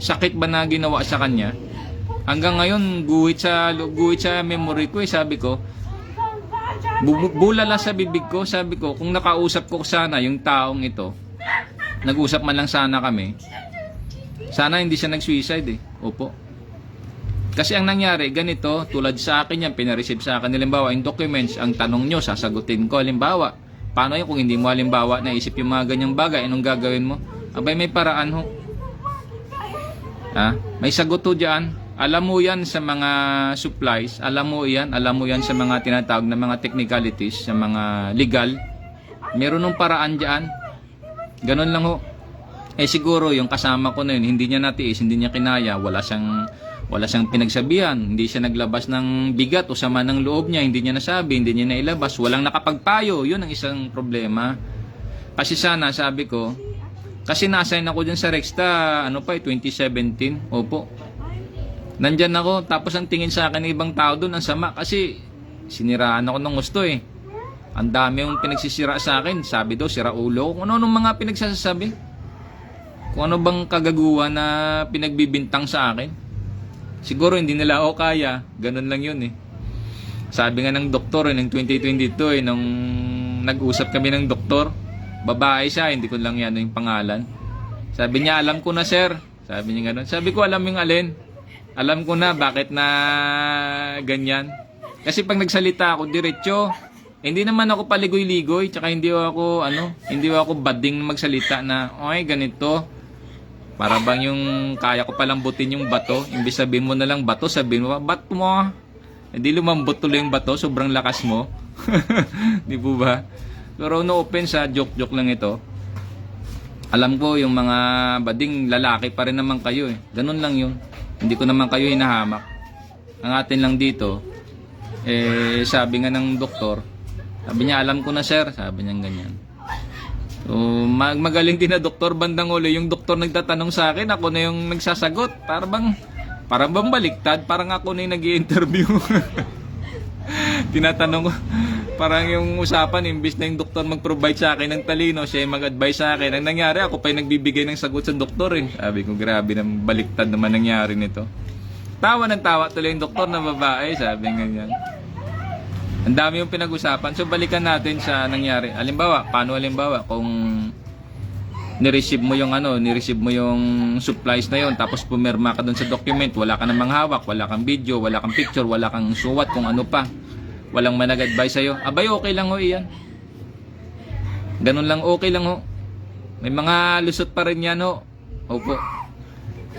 sakit ba na ginawa sa kanya. Hanggang ngayon, guhit sa memory ko sabi ko, bulala sa bibig ko, sabi ko, kung nakausap ko sana yung taong ito, nag-usap man lang sana kami, sana hindi siya nag-suicide Opo. Kasi ang nangyari, ganito, tulad sa akin yan, pinareceive sa akin, halimbawa, yung documents, ang tanong nyo, sasagutin ko, halimbawa, paano yun kung hindi mo halimbawa naisip yung mga ganyang bagay, anong gagawin mo? Abay, may paraan ho. May sagot ho dyan. Alam mo yan sa mga supplies, alam mo yan sa mga tinatawag na mga technicalities, sa mga legal. Meron ng paraan dyan. Ganun lang ho. Siguro yung kasama ko na yun, hindi niya natiis, hindi niya kinaya, wala siyang pinagsabihan, hindi siya naglabas ng bigat o sama ng loob niya, hindi niya nasabi, hindi niya nailabas, walang nakapagpayo. Yun ang isang problema. Kasi sana, sabi ko, kasi na-assign ako dyan sa Rexta, 2017. Opo. Nandyan ako, tapos ang tingin sa akin ng ibang tao doon, ang sama. Kasi siniraan ako ng gusto Ang dami yung pinagsisira sa akin. Sabi daw, sira ulo. Kung ano mga pinagsasabi. Kung ano bang kagaguhan na pinagbibintang sa akin. Siguro hindi nila ako kaya. Ganun lang yun Sabi nga ng doktor ng 2022 nung nag-usap kami ng doktor. Babae siya, hindi ko lang yan yung pangalan. Sabi niya, alam ko na sir. Sabi niya gano'n. Sabi ko, alam yung alin. Alam ko na bakit na ganyan. Kasi pag nagsalita ako diretso, hindi naman ako paligoy-ligoy, tsaka hindi ako bading na magsalita na, oy, ganito. Para bang yung kaya ko palang butin yung bato. Imbis sabihin mo na lang bato, sabihin mo, bat mo. Hindi lumambot tuloy yung bato, sobrang lakas mo. Di po ba? Pero no offense joke-joke lang ito. Alam ko yung mga bading lalaki pa rin naman kayo Ganun lang yun. Hindi ko naman kayo hinahamak. Ang atin lang dito, sabi nga ng doktor, sabi niya, alam ko na sir, sabi niya ganyan. So, magaling din na doktor bandang uli. Yung doktor nagtatanong sa akin, ako na yung nagsasagot. Parang bang baliktad, parang ako na yung nag-i-interview. Tinatanong ko, parang yung usapan, imbis na yung doktor mag-provide sa akin ng talino, siya yung mag-advise sa akin. Ang nangyari, ako pa yung nagbibigay ng sagot sa doktor Sabi ko, grabe ng baliktad naman nangyari nito. Tawa ng tawa tuloy yung doktor na babae, sabi ganyan. Ang dami yung pinag-usapan. So, balikan natin sa nangyari. Paano kung nireceive mo yung supplies na yon, tapos pumirma ka doon sa document, wala ka namang hawak, wala kang video, wala kang picture, wala kang suwat, kung ano pa. Walang manag-advise sa'yo. Abay, okay lang iyan. Ganun lang, okay lang May mga lusot pa rin yan Opo.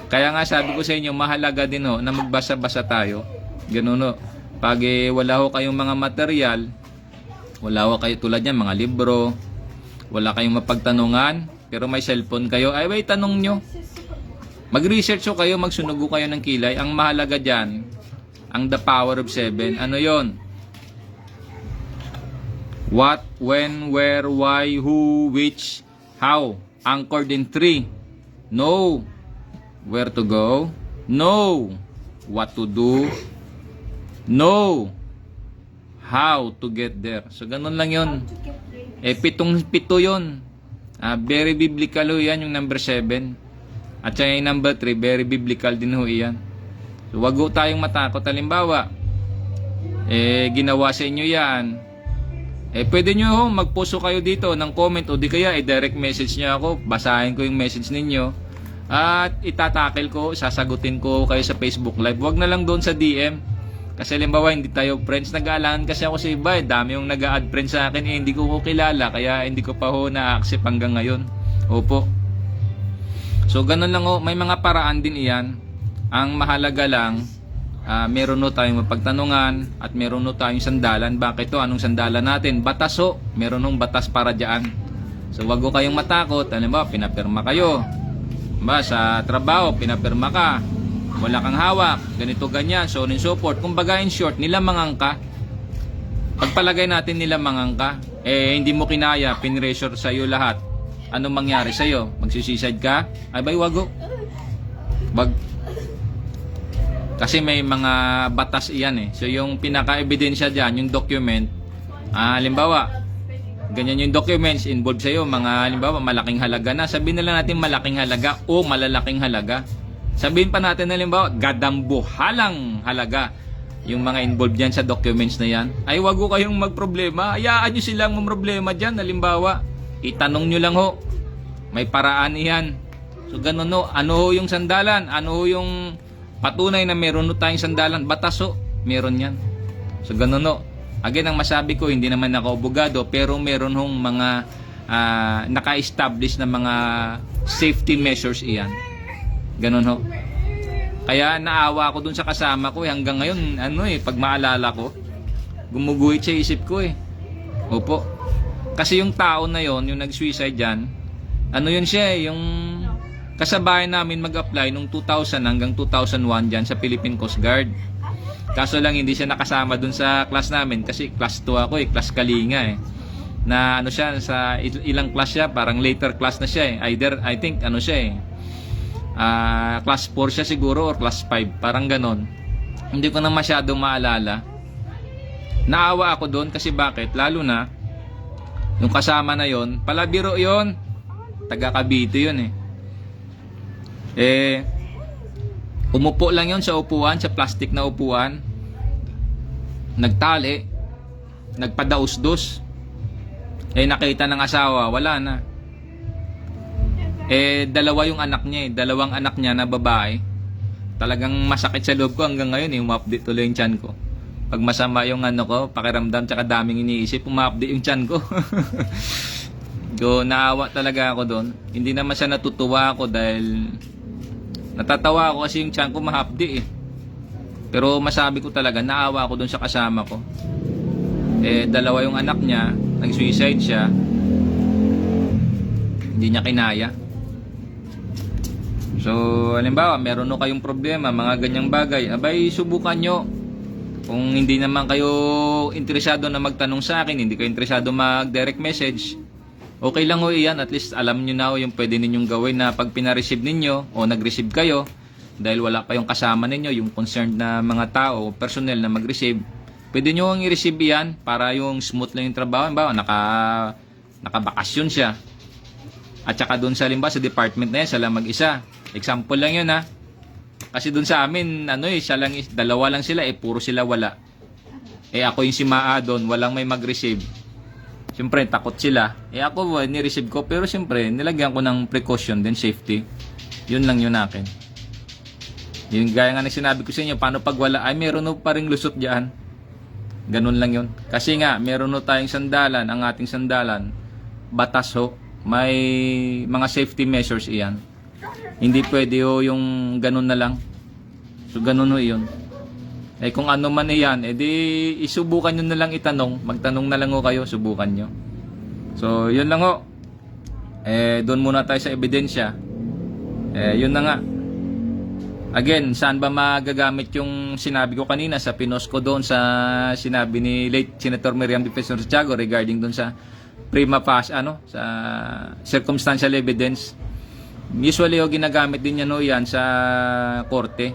Kaya nga sabi ko sa inyo, mahalaga din na magbasa-basa tayo. Ganun Pag wala kayong mga material, wala kayo tulad niyan, mga libro, wala kayong mapagtanungan, pero may cellphone kayo, ay tanong nyo. Mag-research kayo, magsunugo kayo ng kilay. Ang mahalaga dyan, ang The Power of 7. Ano yon? What, when, where, why, who, which, how. Anchored in 3. Know where to go. Know what to do. Know how to get there. So, ganun lang yun. Pitong-pito yun. Very biblical yan, yung number 7. At saka yung number 3, very biblical din yan. So, wag tayong matakot. Halimbawa, ginawa sa inyo yan. Pwede nyo magpost kayo dito ng comment o di kaya direct message nyo ako. Basahin ko yung message ninyo. At itatakel ko, sasagutin ko kayo sa Facebook Live. Wag na lang doon sa DM. Kasi halimbawa, hindi tayo friends. Nag-aalangan kasi ako sa iba. Dami yung nag-a-add friends sa akin. Hindi ko kilala. Kaya hindi ko pa na-accept hanggang ngayon. Opo. So, ganun lang May mga paraan din iyan. Ang mahalaga lang, meron tayong mapagtanungan at meron tayong sandalan. Bakit Anong sandalan natin? Batas Meron batas para dyan. So, wag kayong matakot. Halimbawa, pinapirma kayo. Ba, sa trabaho, pinapirma ka, wala kang hawak, ganito ganyan, so on and so forth. Kumbaga in short, nilamangan ka. Pagpalagay natin nilamangan ka, hindi mo kinaya, pinressure sa'yo lahat. Anong mangyari sa'yo? Magsisiside ka? Ay bay, wago. Wag. Kasi may mga batas iyan eh. So yung pinaka-ebidensya dyan, yung document, halimbawa, ganyan yung documents involved sa'yo, mga halimbawa malaking halaga na. Sabihin na lang natin malaking halaga o malalaking halaga. Sabihin pa natin halimbawa, gadambuhalang halaga. Yung mga involved dyan sa documents na yan. Ay wag ko kayong magproblema. Hayaan nyo silang problema dyan. Halimbawa, itanong nyo lang ho. May paraan iyan. So ganun ho. Ano ho yung sandalan? Ano ho yung patunay na meron ho tayong sandalan? Batas ho. Meron yan. So ganun ho. Again, ang masabi ko, hindi naman ako abogado, pero meron hong mga naka-establish na mga safety measures iyan. Ganun ho. Kaya naawa ako dun sa kasama ko hanggang ngayon, pag maalala ko, gumuguhit sa isip ko eh. Opo. Kasi yung tao na yon, yung nag-suicide dyan, yun siya yung kasabayan namin mag-apply nung 2000 hanggang 2001 dyan sa Philippine Coast Guard. Kaso lang hindi siya nakasama dun sa class namin kasi class 2 ako class Kalinga eh. Na siya, sa ilang class siya, parang later class na siya eh. Either, I think, siya eh. Class 4 siya siguro or class 5, parang ganon. Hindi ko na masyadong maalala. Naawa ako doon kasi bakit? Lalo na yung kasama na yon, palabiro yon, taga Cavite yun eh. Umupo lang yon sa upuan, sa plastic na upuan, nagtali, nagpadaus-dus. Nakita ng asawa, wala na. Dalawa yung anak niya dalawang anak niya na babae. Talagang masakit sa loob ko hanggang ngayon umapdate tuloy yung tiyan ko. Pag masama yung ko, pakiramdam tsaka daming iniisip, umapdate yung tiyan ko. So, naawa talaga ako doon. Hindi naman siya natutuwa ako dahil natatawa ako kasi yung tiyan ko mahapdi eh. Pero masabi ko talaga, naawa ako doon sa kasama ko. Dalawa yung anak niya, nag-suicide siya. Hindi niya kinaya. So, halimbawa, meron no kayong problema, mga ganyang bagay, abay, subukan nyo. Kung hindi naman kayo interesado na magtanong sa akin, hindi kayo interesado mag-direct message, okay lang ho iyan. At least alam nyo na ho yung pwede ninyong gawin na pag pina-receive ninyo o nag-receive kayo, dahil wala pa yung kasama ninyo, yung concerned na mga tao, personnel na mag-receive, pwede nyo ang i-receive yan para yung smooth lang yung trabaho. Halimbawa, nakabakasyon siya. At saka doon sa halimbawa sa department na yan, siya lang mag-isa. Example lang yun ha. Kasi doon sa amin, siya lang, dalawa lang sila, puro sila wala. Ako yung si Maa doon, walang may mag-receive. Siyempre, takot sila. Ako, ni-receive ko, pero siyempre, nilagyan ko ng precaution din, safety. Yun lang yun akin. Yung gaya nga na sinabi ko sa inyo, paano pag wala, meron pa ring lusot dyan. Ganun lang yun. Kasi nga, meron tayong sandalan, ang ating sandalan, batas ho. May mga safety measures iyan. Hindi pwede yung ganun na lang. So ganun ho yun. Kung ano man iyan, di isubukan nyo na lang itanong. Magtanong na lang ho kayo, subukan nyo. So yun lang ho. Doon muna tayo sa ebidensya. Yun na nga. Again, saan ba magagamit yung sinabi ko kanina sa pinost ko doon sa sinabi ni late Senator Miriam Defensor Santiago regarding doon sa prima facie, sa circumstantial evidence. Usually ginagamit din yan sa korte,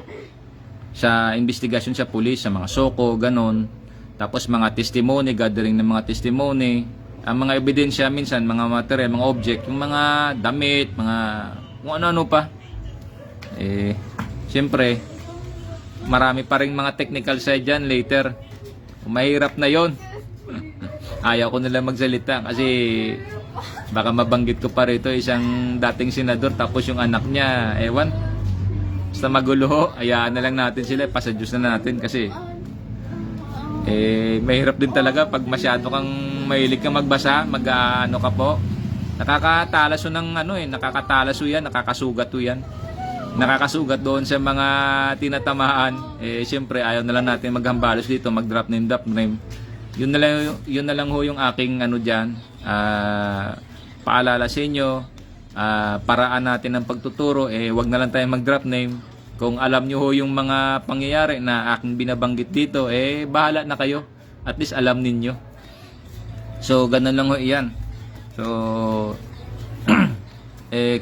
sa investigasyon sa pulis, sa mga soko, ganon. Tapos mga testimony, gathering ng mga testimony. Ang mga ebidensya minsan, mga material, mga object, yung mga damit, mga kung ano-ano pa. Siyempre, marami pa rin mga technical side dyan later. Mahirap na yon. Ayaw ko nila magsalita kasi baka mabanggit ko pa rito isang dating senador tapos yung anak niya, ewan. Basta magulo ho, hayaan na lang natin sila, pasadyos na natin kasi mahirap din talaga pag masyado kang mahilig kang magbasa, mag-ano ka po. Nakakatalaso ng nakakatalaso yan, nakakasugat yan. Nakakasugat doon sa mga tinatamaan. Siyempre ayaw na lang natin maghambalos dito, mag-drop name. Yun na lang ho yung aking diyan. Paalala sa inyo. paraan natin ng pagtuturo, wag na lang tayo mag-drop name. Kung alam nyo ho yung mga pangyayari na aking binabanggit dito, bahala na kayo. At least alam ninyo. So, ganun lang ho iyan. So,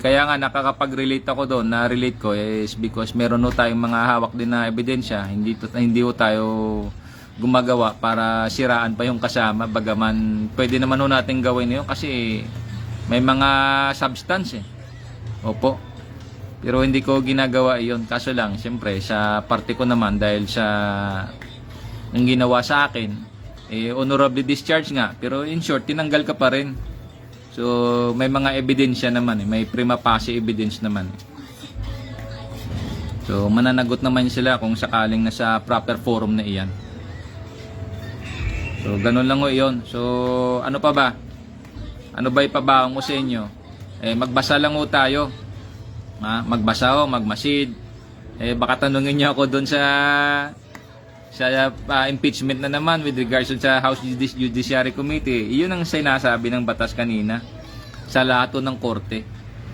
kaya nga nakakapag-relate ako doon, na-relate ko is because meron ho tayong mga hawak din na ebidensya. Hindi ho tayo gumagawa para siraan pa yung kasama. Bagaman, pwede naman ho natin gawin yun kasi may mga substance Opo. Pero hindi ko ginagawa iyon. Kaso lang, siyempre, sa parte ko naman, dahil sa ang ginawa sa akin, honorably discharge nga. Pero in short, tinanggal ka pa rin. So, may mga ebidensya naman. May prima facie evidence naman. So, mananagot naman sila kung sakaling nasa proper forum na iyan. So, ganun lang ho iyon. So, ano pa ba? Ano ba ipabaong ko sa inyo? Magbasa lang ho tayo. Magbasa ho, magmasid. Baka tanungin niyo ako doon sa impeachment na naman with regards sa House Judiciary Committee. Iyon ang sinasabi ng batas kanina sa lahat ng korte.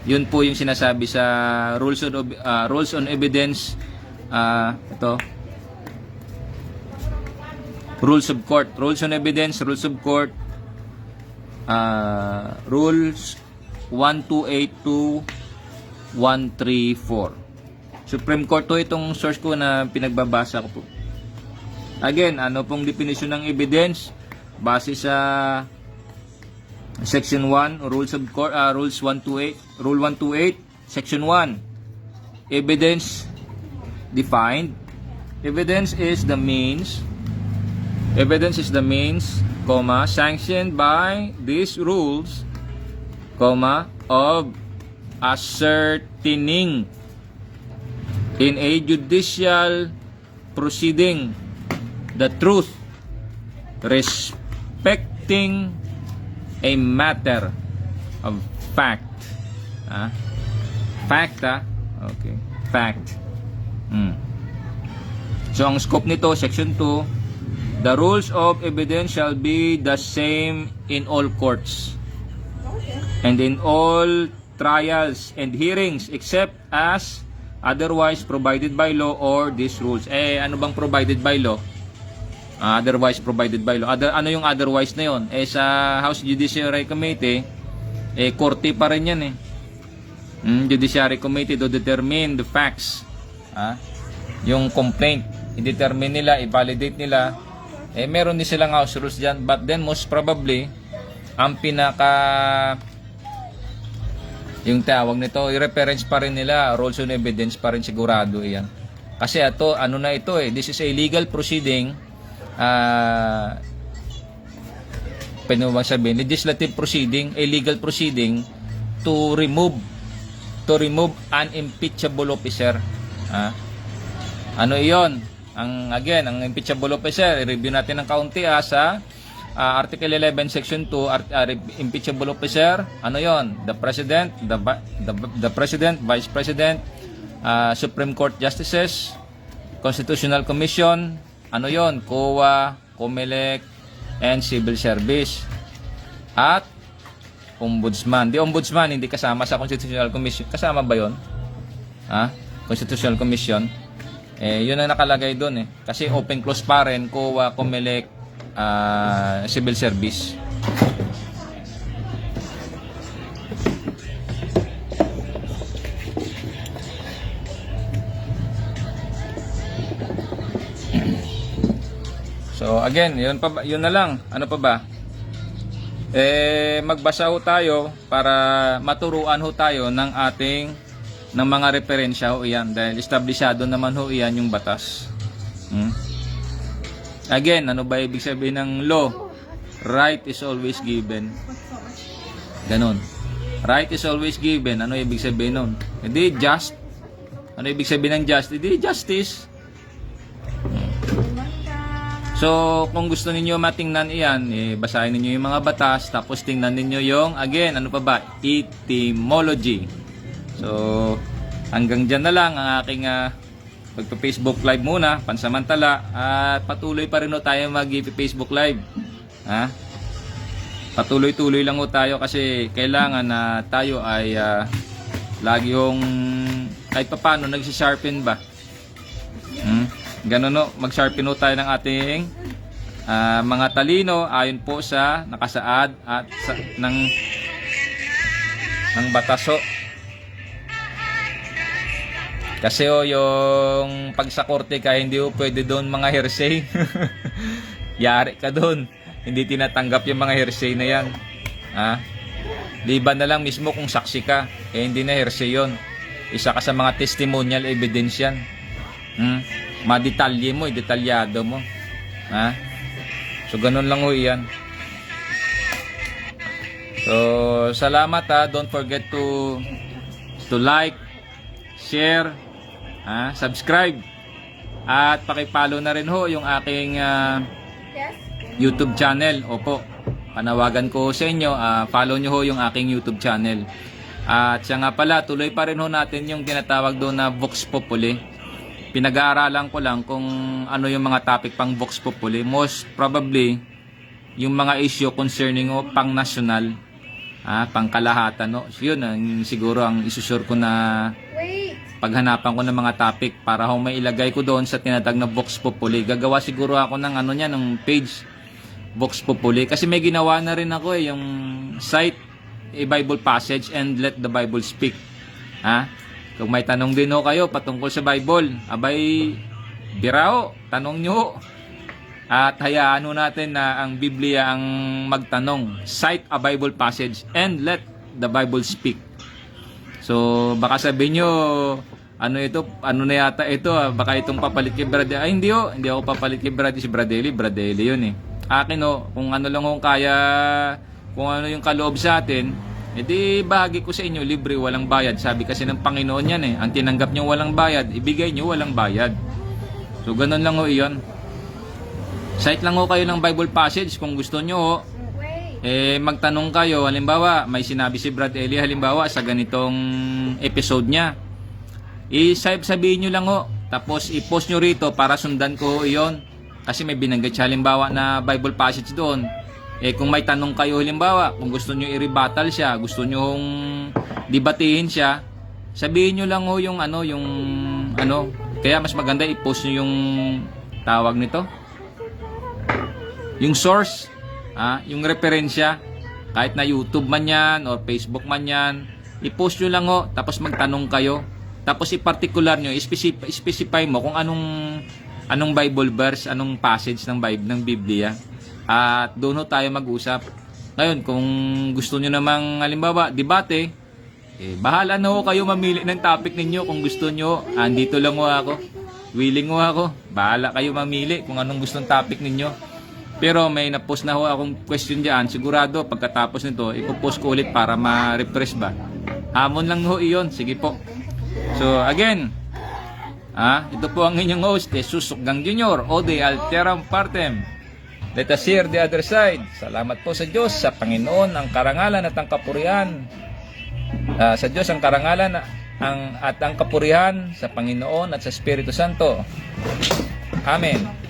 Yun po yung sinasabi sa rules on evidence. Ito. Rules of court. Rules on evidence, rules of court. Rules 128 to 134. Supreme Court to itong source ko na pinagbabasa ko po. Again, ano pong definition ng evidence? Base sa Section 1, Rules of Court, Rules 128, Rule 128, Section 1. Evidence defined. Evidence is the means, sanctioned by these rules, of ascertaining in a judicial proceeding the truth respecting a matter of fact. Okay. Fact. So, ang scope nito, Section 2, the rules of evidence shall be the same in all courts and in all trials and hearings except as otherwise provided by law or these rules. Ano bang provided by law? Otherwise provided by law. Ano yung otherwise na yon? Sa House Judiciary Committee, korte pa rin yan Judiciary Committee to determine the facts. Yung complaint, i-determine nila, i-validate nila. Meron din silang house rules dyan. But then most probably, ang yung tawag nito, i-reference pa rin nila, rules on evidence pa rin sigurado yan. Kasi ito, this is a legal proceeding, pwede mo bang sabihin, legislative proceeding, a legal proceeding to remove an impeachable officer. Ano iyon? Ang impeachable officer, i-review natin ng kaunti sa Article 11, Section 2, impeachable officer, ano yon? The President, the President, Vice President, Supreme Court Justices, Constitutional Commission, ano yon? COA, COMELEC, and Civil Service. At Ombudsman. Di Ombudsman, hindi kasama sa Constitutional Commission. Kasama ba yon? Constitutional Commission. Yun ang nakalagay doon Kasi open-close pa rin, COA, COMELEC, Civil Service. So again, yun na lang. Ano pa ba? Magbasa ho tayo para maturuan ho tayo ng mga referensya ho iyan dahil establishado naman ho iyan yung batas. Again, ano ba ibig sabihin ng law? Right is always given. Ganon. Right is always given. Ano ibig sabihin nun? Hindi just. Ano ibig sabihin ng just? Hindi justice. So, kung gusto ninyo matingnan iyan, basahin ninyo yung mga batas, tapos tingnan ninyo yung, again, ano pa ba? Etymology. So, hanggang dyan na lang ang aking magpa-Facebook live muna, pansamantala, at patuloy pa rin tayo mag-Facebook live. patuloy-tuloy lang ho tayo kasi kailangan na tayo ay lagi yung kahit paano nagsisharpen ba. Ganun no, mag-sharpen ho tayo ng ating mga talino ayon po sa nakasaad at ng bataso. Kasi yung pag sa korte ka, hindi ho pwede doon mga hearsay. Yari ka doon. Hindi tinatanggap yung mga hearsay na yan. Liban na lang mismo kung saksi ka. Hindi na hearsay yun. Isa ka sa mga testimonial evidence yan. Madetalye mo, detalyado mo. So, ganun lang ho yan. So, salamat Don't forget to like, share, subscribe. At paki-follow na rin ho yung aking Yes? YouTube channel. Opo. Panawagan ko sa inyo, follow nyo ho yung aking YouTube channel. At siya nga pala, tuloy pa rin ho natin yung tinatawag doon na Vox Populi. Pinag-aaralan ko lang kung ano yung mga topic pang Vox Populi. Most probably, yung mga issue concerning pang national, pang kalahatan. No? So yun, siguro ang isusure ko na Wait! paghanapan ko ng mga topic para kung may ilagay ko doon sa tinatag na Vox Populi. Gagawa siguro ako ng ng page Vox Populi. Kasi may ginawa na rin ako yung site a Bible passage and let the Bible speak. Kung may tanong din kayo patungkol sa Bible, abay, birao, tanong nyo. At hayaan natin na ang Biblia ang magtanong. Cite a Bible passage and let the Bible speak. So, baka sabihin nyo, ano na yata ito, baka itong papalit kay Brad. Ay, hindi ako papalit kay Brad, si Bradley yun eh. Akin kung ano lang kaya, kung ano yung kaloob sa atin, edi bahagi ko sa inyo, libre, walang bayad. Sabi kasi ng Panginoon yan eh, ang tinanggap nyo walang bayad, ibigay nyo walang bayad. So, ganun lang iyon. Cite lang kayo ng Bible passage kung gusto nyo Wait! magtanong kayo, halimbawa may sinabi si Brad Eli halimbawa sa ganitong episode niya, sabihin nyo lang tapos i-post nyo rito para sundan ko iyon kasi may binanggit siya halimbawa na Bible passage doon. Kung may tanong kayo halimbawa, kung gusto nyo i-rebuttal siya, gusto nyo debatihin siya, sabihin nyo lang yung kaya mas maganda i-post nyo yung tawag nito, yung source, yung referensya, kahit na YouTube man yan or Facebook man yan, i-post nyo lang tapos magtanong kayo, tapos i-particular nyo, specify mo kung anong Bible verse, anong passage ng Bible, ng Biblia, at doon tayo mag-usap. Ngayon, kung gusto nyo namang halimbawa debate, bahala na kayo mamili ng topic ninyo. Kung gusto nyo, andito lang ako, willing ako, bahala kayo mamili kung anong gustong topic ninyo. Pero may na-post na akong question dyan. Sigurado pagkatapos nito, ipopost ko ulit para ma-refresh ba. Hamon lang iyon. Sige po. So again, ito po ang inyong host, Jesus Sukgang Jr. Ode Alteram Partem. Let us hear the other side. Salamat po sa Diyos, sa Panginoon, ang karangalan at ang kapurihan. Sa Diyos ang karangalan at ang kapurihan, sa Panginoon at sa Espiritu Santo. Amen.